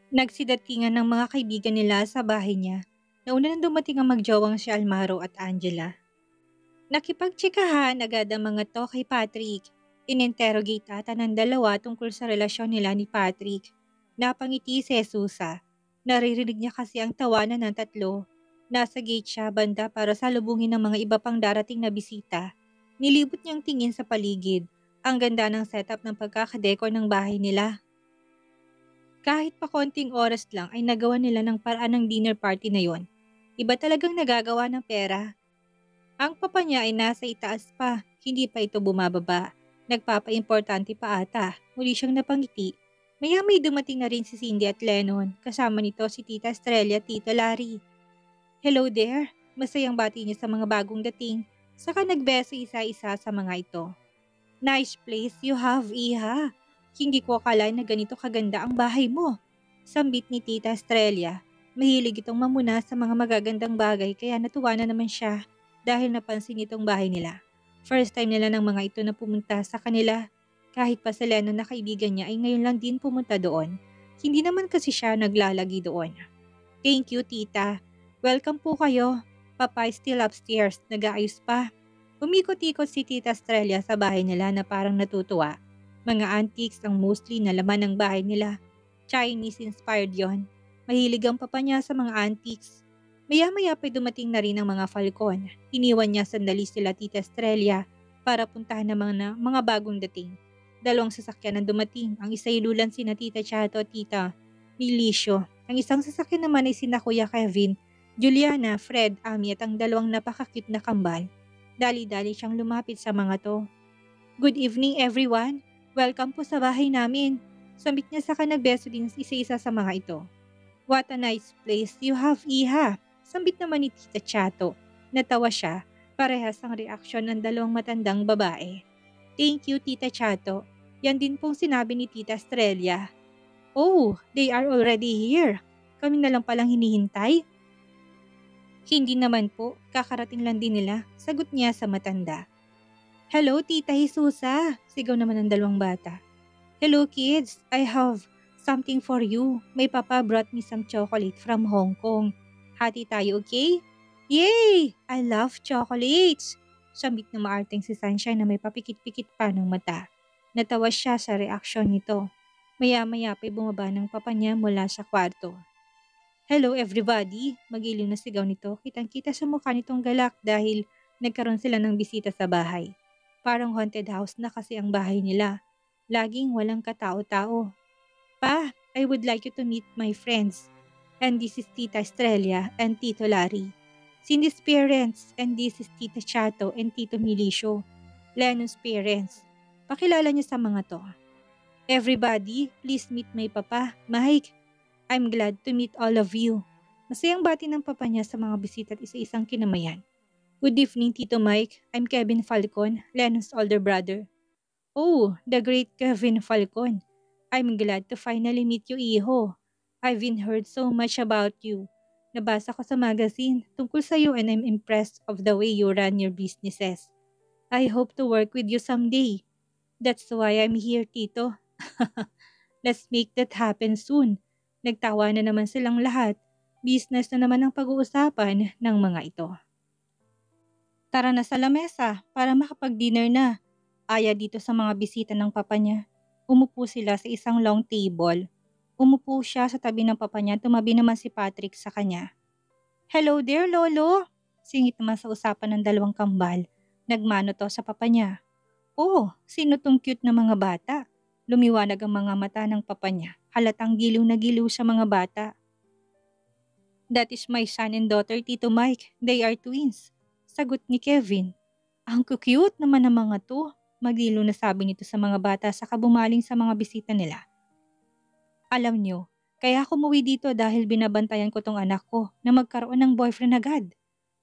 Nagsidatingan ng mga kaibigan nila sa bahay niya. Nauna nang dumating ang magjowang si Almaro at Angela. Nakipagtsikahan agad ang mga to kay Patrick. Ininterrogate ata ng dalawa tungkol sa relasyon nila ni Patrick. Napangiti si Jesusa. Naririnig niya kasi ang tawanan ng tatlo. Nasa gate siya banda para salubungin ng mga iba pang darating na bisita. Nilibot niyang tingin sa paligid. Ang ganda ng setup ng pagkakadekor ng bahay nila. Kahit pa konting oras lang ay nagawa nila ng paraan ng dinner party na yon. Iba talagang nagagawa ng pera. Ang papa niya ay nasa itaas pa, hindi pa ito bumababa. Nagpapaimportante pa ata, muli siyang napangiti. Maya-may dumating na rin si Cindy at Lennon, kasama nito si Tita Estrella at Tito Larry. Hello there, masayang bati niya sa mga bagong dating, saka nagbeso isa-isa sa mga ito. Nice place you have, Iha. Hindi ko akalain na ganito kaganda ang bahay mo. Sambit ni Tita Estrella. Mahilig itong mamuna sa mga magagandang bagay kaya natuwa na naman siya dahil napansin itong bahay nila. First time nila ng mga ito na pumunta sa kanila. Kahit pa si Lennon na kaibigan niya ay ngayon lang din pumunta doon. Hindi naman kasi siya naglalagi doon. Thank you, Tita. Welcome po kayo. Papa is still upstairs. Nag-aayos pa. Umikot-ikot si Tita Estrella sa bahay nila na parang natutuwa. Mga antiques ang mostly na laman ng bahay nila. Chinese-inspired yon. Mahilig ang papa niya sa mga antiques. Maya-maya pa'y dumating na rin ang mga falcon. Iniwan niya sandali sila Tita Estrella para puntahan ng mga bagong dating. Dalawang sasakyan ang dumating. Ang isa ilulan sina Tita Chato at Tita Milicio. Ang isang sasakyan naman ay sina Kuya Kevin, Juliana, Fred, Ami at ang dalawang napakakit na kambal. Dali-dali siyang lumapit sa mga to. Good evening everyone. Welcome po sa bahay namin. Sambit niya saka nagbeso din isa-isa sa mga ito. What a nice place you have, Iha. Sambit naman ni Tita Chato. Natawa siya. Parehas ang reaksyon ng dalawang matandang babae. Thank you, Tita Chato. Yan din pong sinabi ni Tita Estrella. Oh, they are already here. Kami na lang palang hinihintay. Hindi naman po, kakarating lang din nila, sagot niya sa matanda. Hello, Tita Jesusa, sigaw naman ng dalawang bata. Hello kids, I have something for you. My papa brought me some chocolate from Hong Kong. Hati tayo, okay? Yay! I love chocolates! Sambit na maarteng si Sunshine na may papikit-pikit pa ng mata. Natawa siya sa reaksyon nito. Maya-maya pa'y bumaba ng papa niya mula sa kwarto. Hello everybody! Magiliw na sigaw nito. Kitang-kita sa mukha nitong galak dahil nagkaroon sila ng bisita sa bahay. Parang haunted house na kasi ang bahay nila. Laging walang katao-tao. Pa, I would like you to meet my friends. And this is Tita Estrella and Tito Larry. Cindy's parents and this is Tita Chato and Tito Milicio. Lennon's parents. Pakilala niyo sa mga to. Everybody, please meet my papa, Mike. I'm glad to meet all of you. Masayang bati ng papa niya sa mga bisita at isa-isang kinamayan. Good evening, Tito Mike. I'm Kevin Falcon, Lennon's older brother. Oh, the great Kevin Falcon. I'm glad to finally meet you, Iho. I've been heard so much about you. Nabasa ko sa magazine tungkol sa iyo and I'm impressed of the way you run your businesses. I hope to work with you someday. That's why I'm here, Tito. Let's make that happen soon. Nagtawa na naman silang lahat. Business na naman ang pag-uusapan ng mga ito. Tara na sa lamesa para makapag-dinner na. Aya dito sa mga bisita ng papa niya. Umupo sila sa isang long table. Umupo siya sa tabi ng papa niya, tumabi naman si Patrick sa kanya. Hello there, Lolo! Singit naman sa usapan ng dalawang kambal. Nagmano to sa papa niya. Oh, sino tong cute na mga bata? Lumiwanag ang mga mata ng papa niya. Halatang giliw na giliw sa mga bata. That is my son and daughter, Tito Mike. They are twins. Sagot ni Kevin. Ang cute naman ng mga to. Maglilo na sabi nito sa mga bata sa kabumaling sa mga bisita nila. Alam nyo, kaya ako umuwi dito dahil binabantayan ko tong anak ko na magkaroon ng boyfriend agad.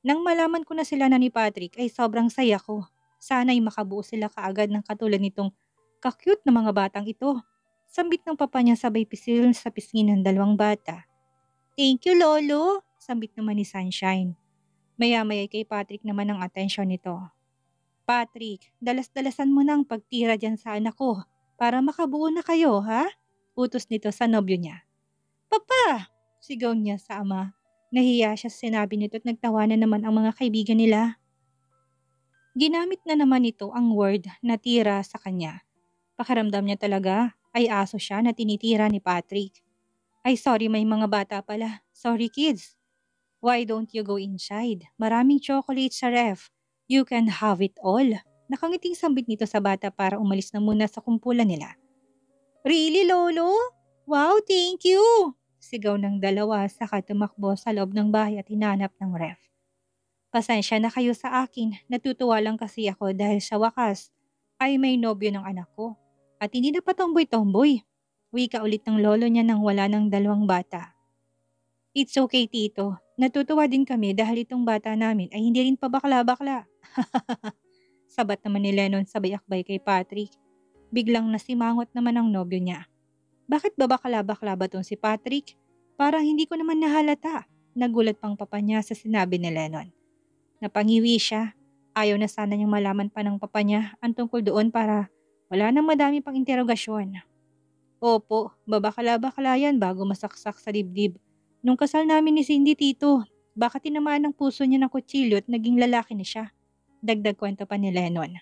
Nang malaman ko na sila na ni Patrick ay sobrang saya ko. Sana'y makabuo sila kaagad ng katulad nitong ka-cute na mga batang ito. Sambit ng papa niya sabay pisil sa pisngi ng dalawang bata. Thank you, Lolo! Sambit naman ni Sunshine. Maya-maya kay Patrick naman ang atensyon nito. Patrick, dalas-dalasan mo na ang pagtira dyan sa anak ko para makabuo na kayo, ha? Utos nito sa nobyo niya. Papa! Sigaw niya sa ama. Nahiya siya sa sinabi nito at nagtawanan naman ang mga kaibigan nila. Ginamit na naman nito ang word na tira sa kanya. Pakiramdam niya talaga ay aso siya na tinitira ni Patrick. Ay sorry, may mga bata pala. Sorry kids. Why don't you go inside? Maraming chocolate sa ref. You can have it all. Nakangiting sambit nito sa bata para umalis na muna sa kumpulan nila. Really, Lolo? Wow, thank you! Sigaw ng dalawa saka tumakbo sa loob ng bahay at hinanap ng ref. Pasensya na kayo sa akin, natutuwa lang kasi ako dahil sa wakas ay may nobyo ng anak ko. At hindi na patomboy-tomboy. Wika ulit ng lolo niya nang wala ng dalawang bata. It's okay, tito. Natutuwa din kami dahil itong bata namin ay hindi rin pa bakla-bakla. Sabat naman ni Lennon sabay akbay kay Patrick. Biglang nasimangot naman ang nobyo niya. Bakit ba bakla-bakla ba tong si Patrick? Parang hindi ko naman nahalata. Nagulat pang papa niya sa sinabi ni Lennon. Napangiwi siya. Ayaw na sana niyang malaman pa ng papa niya ang tungkol doon para wala nang madami pang interogasyon. Opo, babakala-bakla yan bago masaksak sa dibdib. Nung kasal namin ni Cindy, tito, baka tinamaan ng puso niya ng kutsilyo at naging lalaki na siya. Dagdag kwento pa ni Lennon.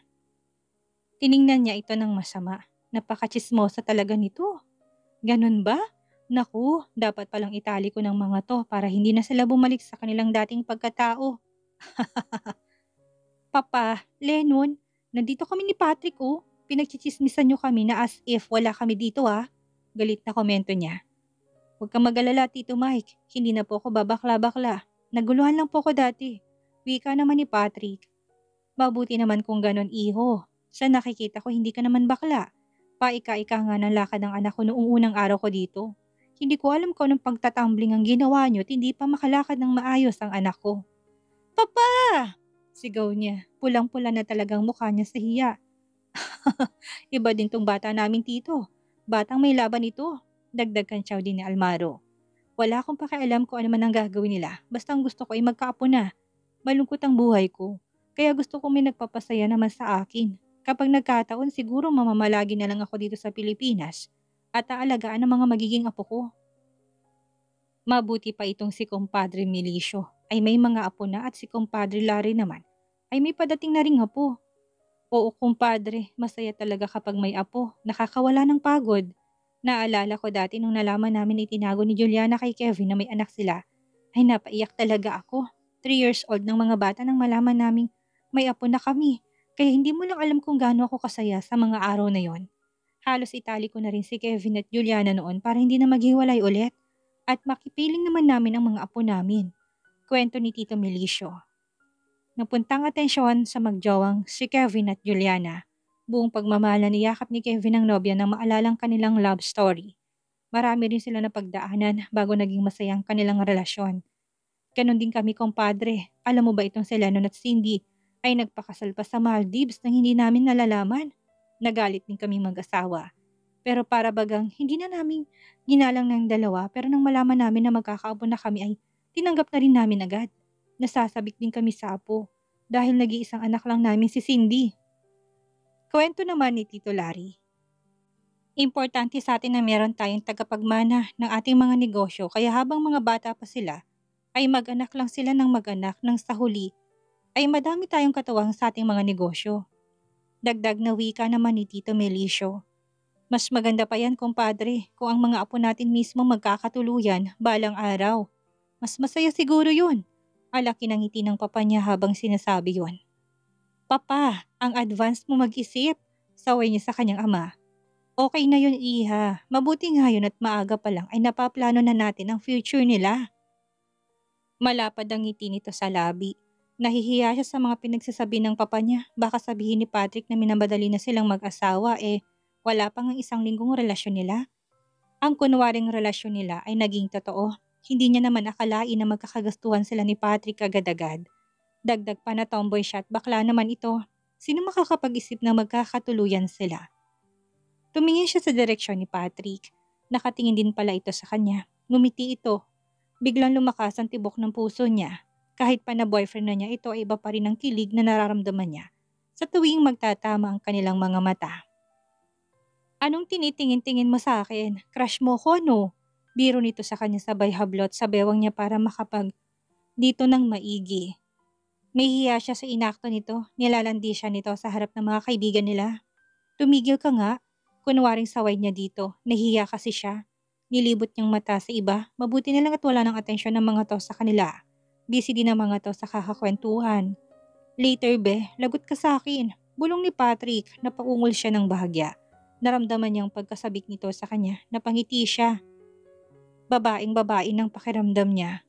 Tiningnan niya ito ng masama. Napakachismosa talaga nito. Ganun ba? Naku, dapat palang itali ko ng mga to para hindi na sila bumalik sa kanilang dating pagkatao. Papa, Lennon, nandito kami ni Patrick oh. Pinagchichismisan niyo kami na as if wala kami dito ah. Galit na komento niya. Huwag kang mag-alala, Tito Mike. Hindi na po ako babakla-bakla. Naguluhan lang po ako dati. Wika naman ni Patrick. Mabuti naman kung ganon, iho. Sa nakikita ko hindi ka naman bakla. Paika-ika nga ng lakad ng anak ko noong unang araw ko dito. Hindi ko alam kung anong pagtatumbling ang ginawa niyo at hindi pa makalakad ng maayos ang anak ko. Papa! Sigaw niya. Pulang-pula na talagang mukha niya sa hiya. Iba din tong bata naming tito. Batang may laban ito. Dagdag kantsaw din ni Almaro. Wala akong pakialam kung ano man ang gagawin nila. Basta ang gusto ko ay magkaapo na. Malungkot ang buhay ko. Kaya gusto ko may nagpapasaya naman sa akin. Kapag nagkataon, siguro mamamalagi na lang ako dito sa Pilipinas at aalagaan ang mga magiging apo ko. Mabuti pa itong si Compadre Milicio ay may mga apo na at si Compadre Larry naman ay may padating na ring apo. Oo, kumpadre, masaya talaga kapag may apo, nakakawala ng pagod. Naalala ko dati nung nalaman namin itinago ni Juliana kay Kevin na may anak sila, ay napaiyak talaga ako. 3 years old ng mga bata nang malaman naming may apo na kami, kaya hindi mo lang alam kung gaano ako kasaya sa mga araw na yon. Halos itali ko na rin si Kevin at Juliana noon para hindi na maghiwalay ulit at makipiling naman namin ang mga apo namin. Kwento ni Tito Milicio. Napuntang atensyon sa magjowang si Kevin at Juliana. Buong pagmamahal na niyakap ni Kevin ang nobya nang maalalang kanilang love story. Marami rin sila na pagdaanan bago naging masayang kanilang relasyon. Ganon din kami, kompadre. Alam mo ba itong si Lennon at Cindy ay nagpakasal pa sa Maldives nang hindi namin nalalaman? Nagalit din kami mag-asawa. Pero para bagang hindi na namin ginalang ng dalawa pero nang malaman namin na magkakaabo na kami ay tinanggap na rin namin agad. Nasasabik din kami sa apo dahil nag-iisang anak lang namin si Cindy. Kwento naman ni Tito Larry. Importante sa atin na meron tayong tagapagmana ng ating mga negosyo kaya habang mga bata pa sila ay mag-anak lang sila ng mag-anak nang sa huli ay madami tayong katuwang sa ating mga negosyo. Dagdag na wika naman ni Tito Melicio. Mas maganda pa yan, kumpadre, kung ang mga apo natin mismo magkakatuluyan balang araw. Mas masaya siguro yun. Alaki ng ngiti ng papa niya habang sinasabi yon. Papa, ang advance mo mag-isip. Saway niya sa kanyang ama. Okay na yun, iha. Mabuti nga yun at maaga pa lang ay napaplano na natin ang future nila. Malapad ang ngiti nito sa labi. Nahihiya siya sa mga pinagsasabi ng papa niya. Baka sabihin ni Patrick na minabadali na silang mag-asawa wala pang ang 1 linggong relasyon nila. Ang kunwaring relasyon nila ay naging totoo. Hindi niya naman akalain na magkakagastuhan sila ni Patrick agad-agad. Dagdag pa na tomboy siya at bakla naman ito. Sino makakapag-isip na magkakatuluyan sila? Tumingin siya sa direksyon ni Patrick. Nakatingin din pala ito sa kanya. Ngumiti ito. Biglang lumakas ang tibok ng puso niya. Kahit pa na boyfriend na niya, ito ay iba pa rin ang kilig na nararamdaman niya sa tuwing magtatama ang kanilang mga mata. Anong tinitingin-tingin mo sa akin? Crush mo ko, no? Biro nito sa kanya sabay hablot sa bewang niya para dito ng maigi. Nahihiya siya sa inakto nito, nilalandi siya nito sa harap ng mga kaibigan nila. Tumigil ka nga, kunwaring saway niya dito, nahihiya kasi siya. Nilibot niyang mata sa iba, mabuti na lang at wala ng atensyon ng mga to sa kanila. Busy din ang mga to sa kakakwentuhan. Later be, lagot ka sa akin. Bulong ni Patrick, napaungol siya ng bahagya. Naramdaman niyang pagkasabik nito sa kanya, napangiti siya. Babaeng babae ng pakiramdam niya.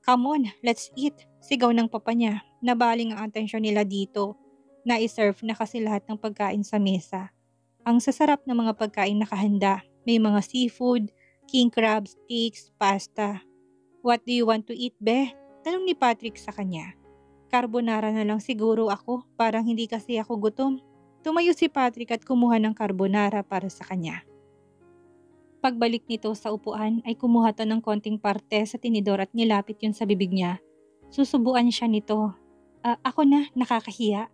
Come on, let's eat. Sigaw ng papa niya. Nabaling ang atensyon nila dito. Na-serve na kasi lahat ng pagkain sa mesa. Ang sasarap ng mga pagkain nakahanda. May mga seafood, king crab, steaks, pasta. What do you want to eat, be? Tanong ni Patrick sa kanya. Carbonara na lang siguro ako, parang hindi kasi ako gutom. Tumayo si Patrick at kumuha ng carbonara para sa kanya. Pagbalik nito sa upuan ay kumuha to ng konting parte sa tinidor at nilapit yun sa bibig niya. Susubuan siya nito. Ako na, nakakahiya.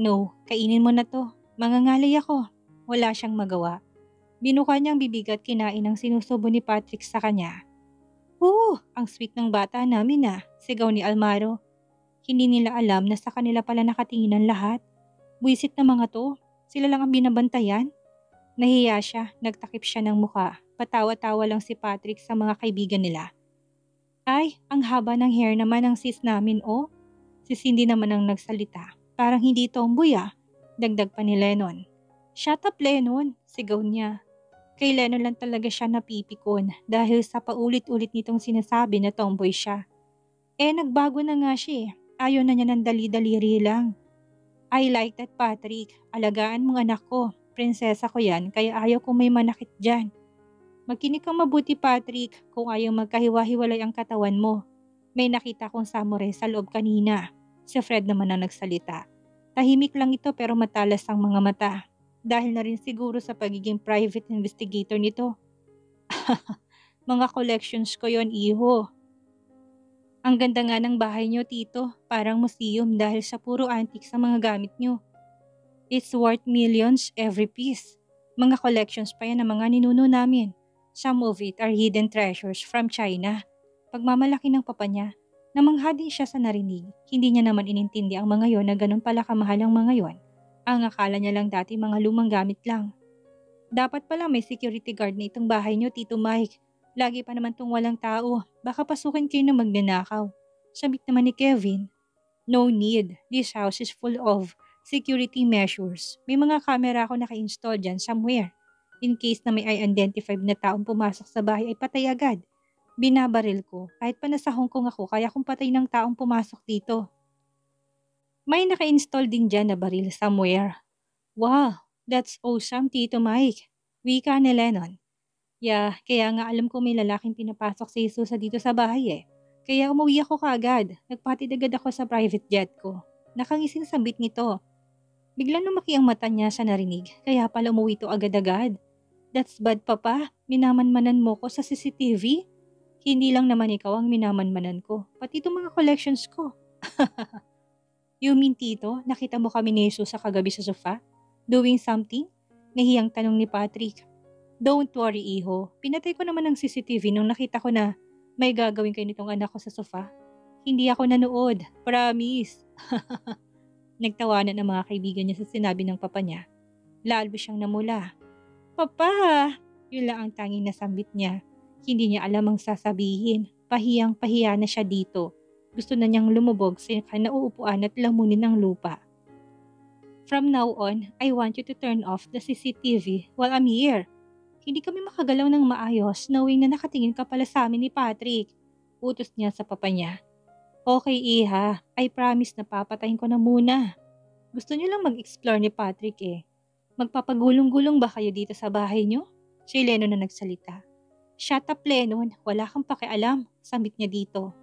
No, kainin mo na to. Mangangalay ako. Wala siyang magawa. Binuka niyang bibig at kinain ang sinusubo ni Patrick sa kanya. Ang sweet ng bata namin sigaw ni Almaro. Hindi nila alam na sa kanila pala nakatingin ang lahat. Buisit na mga to, sila lang ang binabantayan. Nahiya siya, nagtakip siya ng muka. Patawa-tawa lang si Patrick sa mga kaibigan nila. Ay, ang haba ng hair naman ng sis namin Si Cindy naman ang nagsalita. Parang hindi tomboy Dagdag pa ni Lennon. Shut up Lennon, sigaw niya. Kay Lennon lang talaga siya napipikon dahil sa paulit-ulit nitong sinasabi na tomboy siya. Nagbago na nga siya Ayaw na niya ng dali-daliri lang. I like that Patrick, alagaan mong anak ko. Prinsesa ko yan kaya ayaw kong may manakit dyan. Makinig kang mabuti Patrick kung ayaw magkahiwa-hiwalay ang katawan mo. May nakita kong samurai sa loob kanina. Si Fred naman ang nagsalita. Tahimik lang ito pero matalas ang mga mata. Dahil na rin siguro sa pagiging private investigator nito. Mga collections ko yon iho. Ang ganda nga ng bahay niyo tito, parang museum dahil sa puro antique sa mga gamit niyo. It's worth millions every piece. Mga collections pa yan ng mga ninuno namin. Some of it are hidden treasures from China. Pagmamalaki ng papa niya, namangha din siya sa narinig. Hindi niya naman inintindi ang mga yon na ganun pala kamahal ang mga yon. Ang akala niya lang dati mga lumang gamit lang. Dapat pala may security guard na itong bahay niyo, Tito Mike. Lagi pa naman tong walang tao. Baka pasukin kayo na magnanakaw. Sabik naman ni Kevin. No need. This house is full of security measures. May mga camera ako naka-install dyan somewhere. In case na may identified na taong pumasok sa bahay ay patay agad. Binabaril ko. Kahit pa nasa Hong Kong ako, kaya kong patay ng taong pumasok dito. May naka-install din dyan na baril somewhere. Wow, that's awesome, Tito Mike. Wika ni Lennon. Yeah, kaya nga alam ko may lalaking pinapasok si Jesus dito sa bahay Kaya umuwi ako kaagad. Nagpatid agad ako sa private jet ko. Nakangising sambit nito. Biglang lumaki ang mata niya sa narinig, kaya pala umuwi to agad-agad. That's bad papa, minamanmanan mo ko sa CCTV? Hindi lang naman ikaw ang minamanmanan ko, pati itong mga collections ko. You mean tito, nakita mo kami ni Jesus sa kagabi sa sofa? Doing something? Nahiyang tanong ni Patrick. Don't worry iho, pinatay ko naman ang CCTV nung nakita ko na may gagawin kayo nitong anak ko sa sofa. Hindi ako nanood, promise. Nagtawanan ang mga kaibigan niya sa sinabi ng papa niya. Lalo siyang namula. Papa! Yun lang ang tanging nasambit niya. Hindi niya alam ang sasabihin. Pahiyang-pahiya na siya dito. Gusto na niyang lumubog sa kanauupuan at lamunin ng lupa. From now on, I want you to turn off the CCTV while I'm here. Hindi kami makagalaw ng maayos knowing na nakatingin ka pala sa amin ni Patrick. Utos niya sa papa niya. Okay iha, I promise na papatayin ko na muna. Gusto niyo lang mag-explore ni Patrick Magpapagulong-gulong ba kayo dito sa bahay niyo? Si Lennon na nagsalita. Shut up Lennon, wala kang pakialam, sambit niya dito.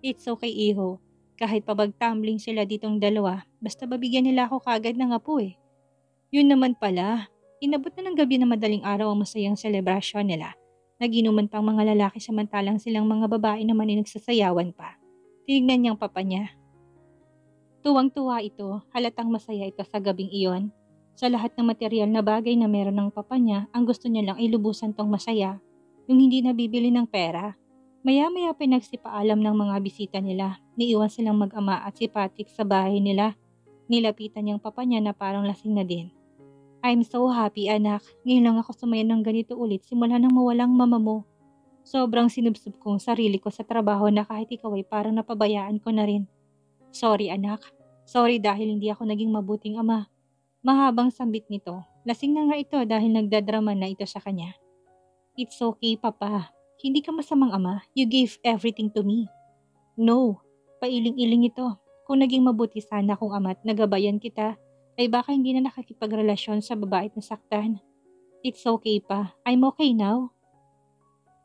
It's okay iho, kahit pabagtumbling sila ditong dalawa, basta babigyan nila ako kagad ng apo Yun naman pala, inabot na ng gabi na madaling araw ang masayang selebrasyon nila. Naginuman pang mga lalaki samantalang silang mga babae naman ay nagsasayawan pa. Tinignan niyang papa niya. Tuwang-tuwa ito, halatang masaya ito sa gabing iyon. Sa lahat ng material na bagay na meron ng papa niya, ang gusto niya lang ay lubusan tong masaya. yung hindi nabibili ng pera. Maya-maya pinagsipaalam ng mga bisita nila. Niiwan silang mag-ama at si Patrick sa bahay nila. Nilapitan niyang papa niya na parang lasing na din. I'm so happy anak. Ngayon lang ako sumaya ng ganito ulit simula nang mawalang mama mo. Sobrang sinubsob kong sarili ko sa trabaho na kahit ikaw ay parang napabayaan ko na rin. Sorry anak. Sorry dahil hindi ako naging mabuting ama. Mahabang sambit nito. Lasing na nga ito dahil nagdadrama na ito sa kanya. It's okay papa. Hindi ka masamang ama. You gave everything to me. No. Pailing-iling ito. Kung naging mabuti sana kung ama't nagabayan kita, ay baka hindi na nakikipagrelasyon sa babae at nasaktan. It's okay pa. I'm okay now.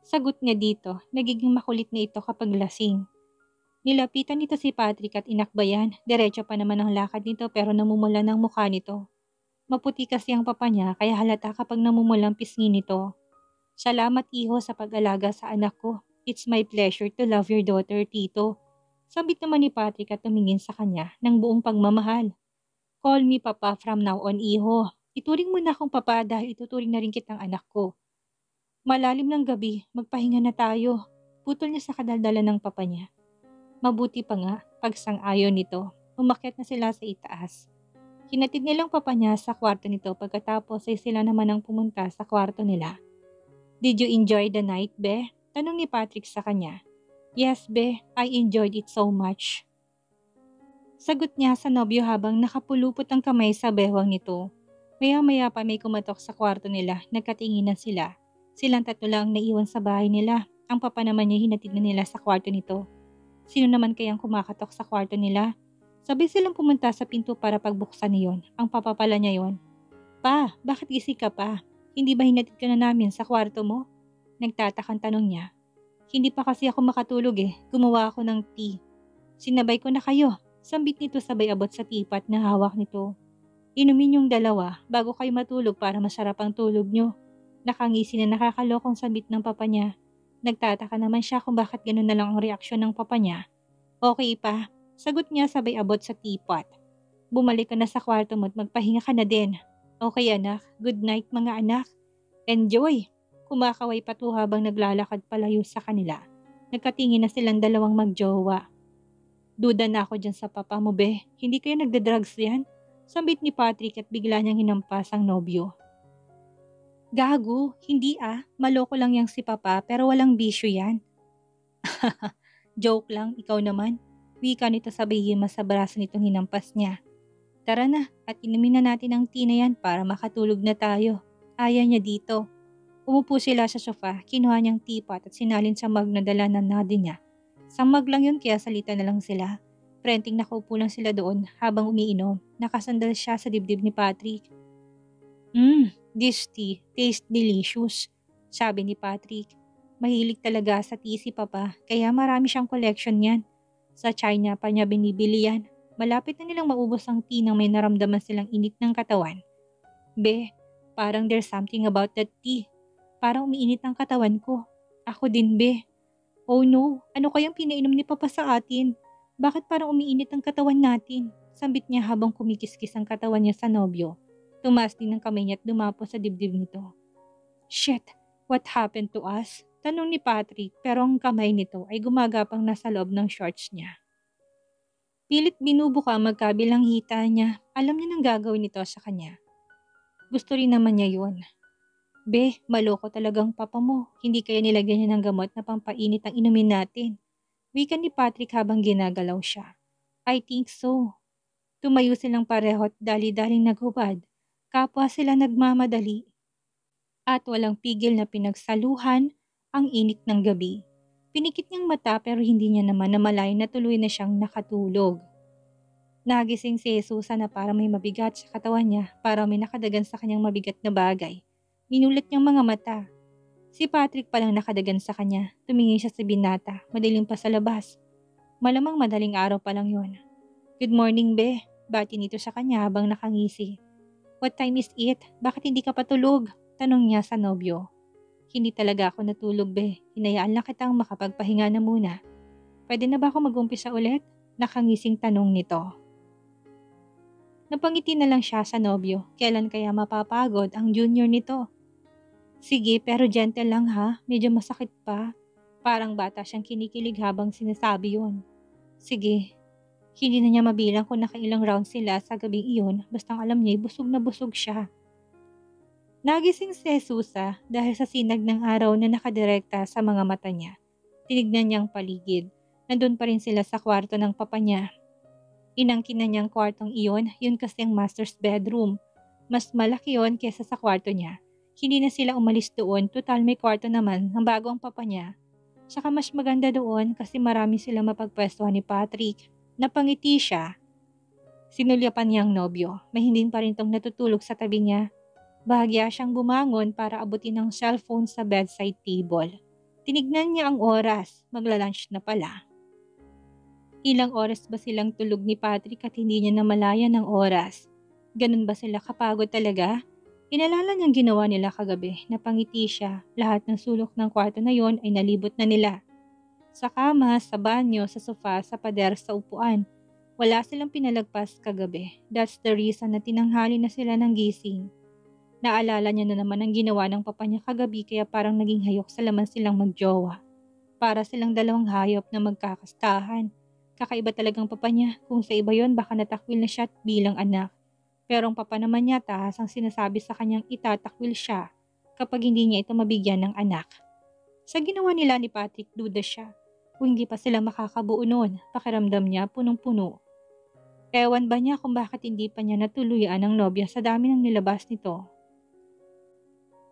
Sagot niya dito, nagiging makulit na ito kapag lasing. Nilapitan nito si Patrick at inakbayan. Diretso pa naman ang lakad nito pero namumula ng mukha nito. Maputi kasi ang papa niya kaya halata kapag namumulang pisngi nito. Salamat iho sa pag-alaga sa anak ko. It's my pleasure to love your daughter, Tito. Sabit naman ni Patrick at tumingin sa kanya ng buong pagmamahal. Call me papa from now on, iho. Ituring mo na akong papa dahil ituturing na rin kitang anak ko. Malalim ng gabi, magpahinga na tayo. Putol niya sa kadaldalan ng papa niya. Mabuti pa nga, pagsang-ayon nito, umakyat na sila sa itaas. Hinatid nilang papa niya sa kwarto nito pagkatapos ay sila naman ang pumunta sa kwarto nila. Did you enjoy the night, be? Tanong ni Patrick sa kanya. Yes, be. I enjoyed it so much. Sagot niya sa nobyo habang nakapulupot ang kamay sa bewang nito. Maya-maya pa may kumatok sa kwarto nila, nagkatinginan sila. Silang tatlo lang naiwan sa bahay nila. Ang papa naman niya hinatid na nila sa kwarto nito. Sino naman kayang kumakatok sa kwarto nila? Sabay silang pumunta sa pinto para pagbuksan niyon. Ang papa pala niya yon. Pa, bakit gising ka pa? Hindi ba hinatid ka na namin sa kwarto mo? Nagtatakang tanong niya. Hindi pa kasi ako makatulog Gumawa ako ng tea. Sinabay ko na kayo. Sambit nito sabay abot sa teapot na hawak nito. Inumin yung dalawa bago kayo matulog para masarap ang tulog nyo. Nakangisi na nakakalokong sambit ng papa niya. Nagtataka naman siya kung bakit gano'n na lang ang reaksyon ng papa niya. Okay pa, sagot niya sabay abot sa teapot. Bumalik ka na sa kwarto mo at magpahinga ka na din. Okay anak, good night mga anak. Enjoy! Kumakaway pa to habang naglalakad palayo sa kanila. Nagkatingin na silang dalawang magjowa. Duda na ako dyan sa papa mo be, hindi kayo nagda-drugs yan? Sambit ni Patrick at bigla niyang hinampas ang nobyo. Gago, hindi maloko lang yang si papa pero walang bisyo yan. Joke lang, ikaw naman. Wika nito sabay himas sa braso nitong hinampas niya. Tara na at inumin na natin ang tea na yan para makatulog na tayo. Ayaw niya dito. Umupo sila sa sofa, kinuha niyang teapot at sinalin sa mug na dala ng nadi niya. Sa mug lang yun kaya salita na lang sila. Prenting nakaupo lang sila doon habang umiinom. Nakasandal siya sa dibdib ni Patrick. This tea tastes delicious, sabi ni Patrick. Mahilig talaga sa tea si Papa kaya marami siyang collection niyan. Sa China pa niya binibili yan. Malapit na nilang maubos ang tea nang may naramdaman silang init ng katawan. Be, parang there's something about that tea. Parang umiinit ang katawan ko. Ako din, be. Oh no, ano kayang pinainom ni Papa sa atin? Bakit parang umiinit ang katawan natin? Sambit niya habang kumikiskis ang katawan niya sa nobyo. Tumaas din ng kamay niya at dumapo sa dibdib nito. Shit, what happened to us? Tanong ni Patrick pero ang kamay nito ay gumagapang nasa loob ng shorts niya. Pilit binubuka ang magkabilang hita niya. Alam niya nang gagawin nito sa kanya. Gusto rin naman niya yun. Be, maloko talagang papa mo. Hindi kaya nilagyan niya ng gamot na pampainit ang inumin natin. Wika ni Patrick habang ginagalaw siya. I think so. Tumayo silang pareho at dali-daling naghubad. Kapwa sila nagmamadali. At walang pigil na pinagsaluhan ang init ng gabi. Pinikit niyang mata pero hindi niya naman namalayan na tuloy na siyang nakatulog. Nagising si Jesusa na para may mabigat sa katawan niya para may nakadagan sa kanyang mabigat na bagay. Minulat niyang mga mata. Si Patrick palang nakadagan sa kanya. Tumingin siya sa binata. Madilim pa sa labas. Malamang madaling araw pa lang yun. Good morning, be. Bati nito sa kanya habang nakangisi. What time is it? Bakit hindi ka patulog? Tanong niya sa nobyo. Hindi talaga ako natulog, be. Hinayaan lang kitang makapagpahinga na muna. Pwede na ba ako mag-umpisa ulit? Nakangising tanong nito. Napangiti na lang siya sa nobyo. Kailan kaya mapapagod ang junior nito? Sige, pero gentle lang ha, medyo masakit pa. Parang bata siyang kinikilig habang sinasabi yun. Sige, hindi na niya mabilang kung nakailang round sila sa gabing iyon, bastang alam niya busog na busog siya. Nagising si Jesusa dahil sa sinag ng araw na nakadirekta sa mga mata niya. Tinignan niyang paligid. Nandun pa rin sila sa kwarto ng papa niya. Inangkin na niyang kwartong iyon, yun kasi ang master's bedroom. Mas malaki yon kesa sa kwarto niya. Hindi na sila umalis doon, total may kwarto naman ng bago ang papa niya. Saka mas maganda doon kasi marami sila mapagpwestuhan ni Patrick. Napangiti siya. Sinulyapan niya ang nobyo. Mahimbing pa rin tong natutulog sa tabi niya. Bahagya siyang bumangon para abutin ang cellphone sa bedside table. Tinignan niya ang oras, magla-lunch na pala. Ilang oras ba silang tulog ni Patrick at hindi niya namalayan ng oras? Ganun ba sila kapagod talaga? Inalala niyang ginawa nila kagabi, napangiti siya. Lahat ng sulok ng kwarto na yon ay nalibot na nila. Sa kama, sa banyo, sa sofa, sa pader, sa upuan. Wala silang pinalagpas kagabi. That's the reason na tinanghali na sila ng gising. Naalala niya na naman ang ginawa ng papa niya kagabi kaya parang naging hayok sa laman silang magjowa. Para silang dalawang hayop na magkakastahan. Kakaiba talagang papa niya. Kung sa iba yon baka natakwil na siya bilang anak. Pero ang papa naman niya tahas ang sinasabi sa kanyang itatakwil siya kapag hindi niya ito mabigyan ng anak. Sa ginawa nila ni Patrick, duda siya. Kung hindi pa sila makakabuo noon, pakiramdam niya punong-puno. Ewan ba niya kung bakit hindi pa niya natuluyan ang nobya sa dami ng nilabas nito.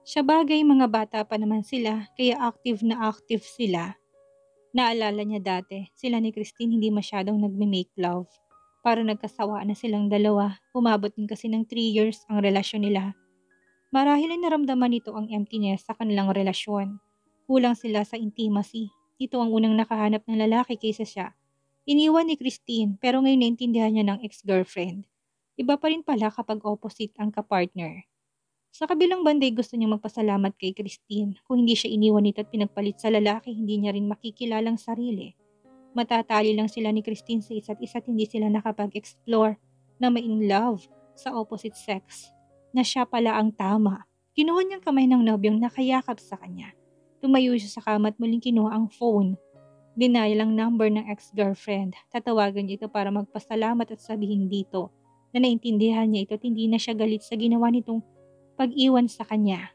Sa bagay mga bata pa naman sila kaya active sila. Naalala niya dati, sila ni Christine hindi masyadong nagme-make love. Para nagkasawaan na silang dalawa, umabot din kasi ng 3 years ang relasyon nila. Marahil ay naramdaman nito ang emptiness sa kanilang relasyon. Kulang sila sa intimacy. Ito ang unang nakahanap ng lalaki kaysa siya. Iniwan ni Christine pero ngayon naintindihan niya ng ex-girlfriend. Iba pa rin pala kapag opposite ang kapartner. Sa kabilang banday gusto niyang magpasalamat kay Christine. Kung hindi siya iniwan nito at pinagpalit sa lalaki, hindi niya rin makikilalang sarili. Matatali lang sila ni Christine sa isa't isa at hindi sila nakapag-explore na may in love sa opposite sex. Na siya pala ang tama. Kinuha niyang kamay ng nobyong nakayakap sa kanya. Tumayo siya sa kama at muling kinuha ang phone. Denial ang number ng ex-girlfriend. Tatawagan niya ito para magpasalamat at sabihin dito na naintindihan niya ito at hindi na siya galit sa ginawa nitong pag-iwan sa kanya.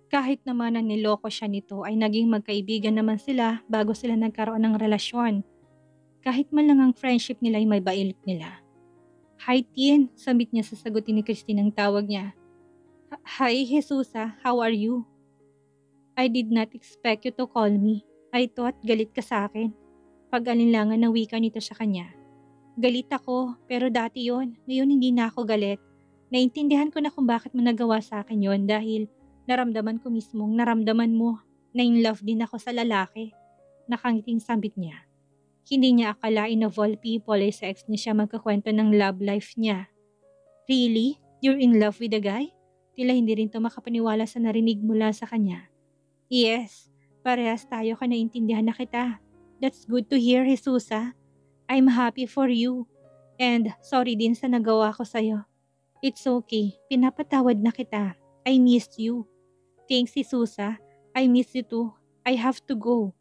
Kahit naman na niloko siya nito ay naging magkaibigan naman sila bago sila nagkaroon ng relasyon. Kahit man lang ang friendship nila ay may bailit nila. Hi Tien, sabit niya sasagutin ni Christine ang tawag niya. Hi Jesusa, how are you? I did not expect you to call me. I thought galit ka sa akin. Pag-alinlangan na wika nito sa kanya. Galit ako, pero dati yon. Ngayon hindi na ako galit. Naintindihan ko na kung bakit mo nagawa sa akin yon dahil naramdaman ko mismong naramdaman mo na in love din ako sa lalaki. Nakangiting sambit niya. Hindi niya akalain of all people ay sa ex niya siya magkakwento ng love life niya. Really? You're in love with a guy? Tila hindi rin to makapaniwala sa narinig mula sa kanya. Yes, parehas tayo ka naintindihan na kita. That's good to hear, Jesusa. I'm happy for you. And sorry din sa nagawa ko sa'yo. It's okay, pinapatawad na kita. I miss you. Thanks, Jesusa. I miss you too. I have to go.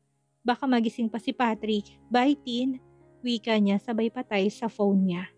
Baka magising pa si Patrick. Bye, Tin. Wika niya sabay patay sa phone niya.